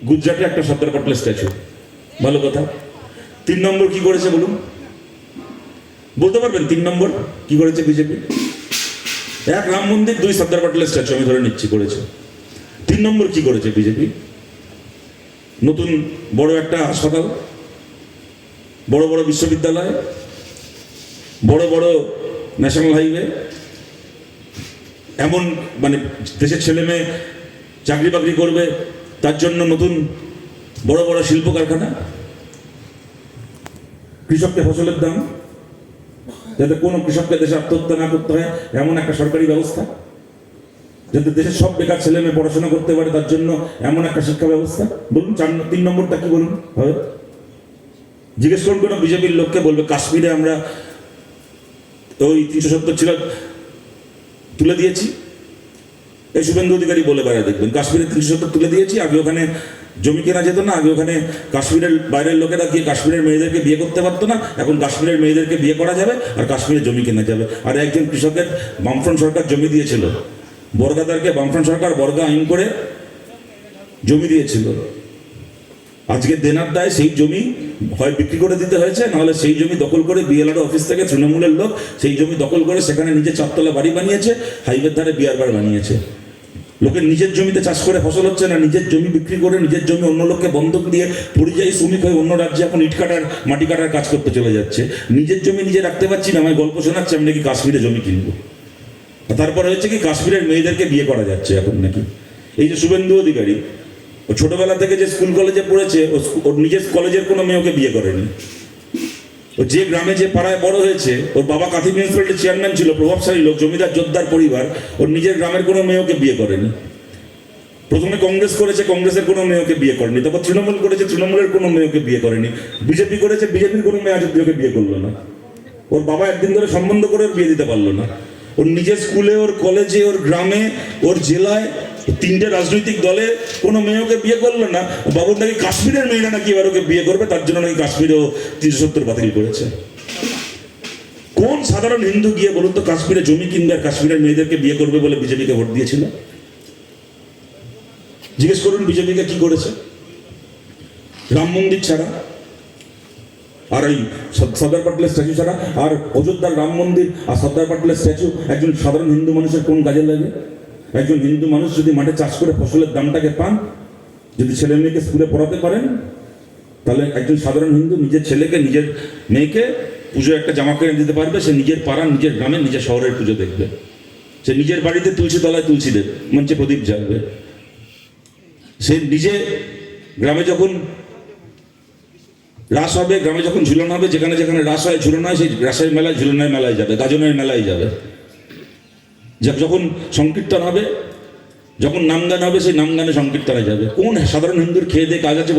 গুজরাটে একটা সর্দার পটেলের স্ট্যাচু, ভালো কথা। 3 নম্বর কি করেছে বলুন, বলতে পারবেন 3 নম্বর কি করেছে বিজেপি? 1 রাম মন্দির, 2 সর্দার পটেলের স্ট্যাচু, আমি ধরে নিচ্ছি করেছে। 3 নম্বর কি করেছে বিজেপি? নতুন বড় একটা হাসপাতাল, বড় বড় বিশ্ববিদ্যালয়, বড় বড় ন্যাশনাল হাইওয়ে, এমন মানে দেশের ছেলে মেয়ে চাকরি বাকরি করবে তার জন্য নতুন বড় বড় শিল্প কারখানা, কৃষককে ফসলের দাম, যাতে কোনো কৃষককে দেশে আত্মহত্যা না করতে হয় এমন একটা সরকারি ব্যবস্থা, যাতে দেশের সব বেকার ছেলে মেয়ে পড়াশোনা করতে পারে তার জন্য এমন একটা শিক্ষা ব্যবস্থা। বলুন 3 নম্বরটা কি বলুন হবে? জিজ্ঞেস করুন কোনো বিজেপির লোককে, বলবে কাশ্মীরে আমরা ওই 370 ছিল তুলে দিয়েছি। এই শুভেন্দু অধিকারী বলে বেড়ায়, দেখবেন কাশ্মীরে 370 তুলে দিয়েছি। আগে ওখানে জমি কেনা যেত না, আগে ওখানে কাশ্মীরের বাইরের লোকেরা গিয়ে কাশ্মীরের মেয়েদেরকে বিয়ে করতে পারতো না, এখন কাশ্মীরের মেয়েদেরকে বিয়ে করা যাবে আর কাশ্মীরে জমি কেনা যাবে। আর একজন কৃষকের বামফ্রন্ট সরকার জমি দিয়েছিল, বর্গাদারকে বামফ্রন্ট সরকার বর্গা আইন করে জমি দিয়েছিল। আজকে দেনার দায় সেই জমি হয় বিক্রি করে দিতে হয়েছে, নাহলে সেই জমি দখল করে বিএলআরও অফিস থেকে তৃণমূলের লোক সেই জমি দখল করে সেখানে নিজে 4 তলা বাড়ি বানিয়েছে, হাইওয়ের ধারে বিয়ার বার বানিয়েছে। লোকের নিজের জমিতে চাষ করে ফসল হচ্ছে না, নিজের জমি বিক্রি করে নিজের জমি অন্য লোককে বন্ধক দিয়ে পরিযায়ী শ্রমিক হয়ে অন্য রাজ্যে এখন ইট কাটার মাটি কাটার কাজ করতে চলে যাচ্ছে। নিজের জমি নিজে রাখতে পারছি না, আমায় গল্প শোনাচ্ছে আমি নাকি কাশ্মীরে জমি কিনবো। তারপরে হচ্ছে কি কাশ্মীরের মেয়েদেরকে বিয়ে করা যাচ্ছে এখন নাকি। এই যে শুভেন্দু অধিকারী, ও ছোটবেলা থেকে যে স্কুল কলেজে পড়েছে, ওর নিজের কলেজের কোনো মেয়েকে বিয়ে করেনি। ও যে গ্রামে যে পাড়ায় বড় হয়েছে, ওর বাবা কাঁথি মিউনিসিপ্যালিটির চেয়ারম্যান ছিল, প্রভাবশালী লোক, জমিদার যোদ্ধার পরিবার, ওর নিজের গ্রামের কোনো মেয়েকে বিয়ে করেনি। প্রথমে কংগ্রেস করেছে, কংগ্রেসের কোনো মেয়েকে বিয়ে করেনি। তারপর তৃণমূল করেছে, তৃণমূলের কোনো মেয়েকে বিয়ে করেনি। বিজেপি করেছে, বিজেপির কোনো মেয়ে আজ অব্দি বিয়ে করলো না। ওর বাবা একদিন ধরে সম্বন্ধ করে ওর বিয়ে দিতে পারলো না। ওর নিজের স্কুলে, ওর কলেজে, ওর গ্রামে, ওর জেলায় 3টে রাজনৈতিক দলে কোনো মেয়েকে বিয়ে করলো না। বাবুর নাকি কাশ্মীরের মেয়েরা নাকি এবার ওকে বিয়ে করবে, তার জন্য নাকি কাশ্মীরেও 370 বাতিল করেছে। কোন সাধারণ হিন্দু গিয়ে বলুন তো কাশ্মীরে জমি কিনবে আর কাশ্মীরের মেয়েদেরকে বিয়ে করবে বলে বিজেপিকে ভোট দিয়েছিল? জিজ্ঞেস করুন বিজেপিকে কি করেছে। রাম মন্দির ছাড়া আর এই সর্দার পটেলের স্ট্যাচু ছাড়া আর অযোধ্যার রাম মন্দির আর সর্দার পটেলের স্ট্যাচু একজন সাধারণ হিন্দু মানুষের কোন কাজে লাগে? একজন হিন্দু মানুষ যদি মাঠে চাষ করে ফসলের দামটাকে পান, যদি ছেলে মেয়েকে স্কুলে পড়াতে পারেন, তাহলে একজন সাধারণ হিন্দু নিজের ছেলেকে নিজের মেয়েকে পুজো একটা জামা কিনে দিতে পারবে। সে নিজের পাড়া, নিজের গ্রামে, নিজের শহরের পুজো দেখবে। সে নিজের বাড়িতে তুলসী তলায় তুলসী দেবে, মঞ্চে প্রদীপ জ্বালবে। সে নিজে গ্রামে যখন রাস হবে, গ্রামে যখন ঝুলন হবে, যেখানে যেখানে রাস হয় ঝুলন হয়, সেই রাসের মেলায় ঝুলনের মেলায় যাবে, গাজনের মেলায় যাবে। যখন সংকীর্তন হবে, যখন নামগান হবে, সেই নামগানে সংকীর্তনে যাবে। কোন সাধারণ হিন্দুর খেয়ে দিয়ে কাজ আছে?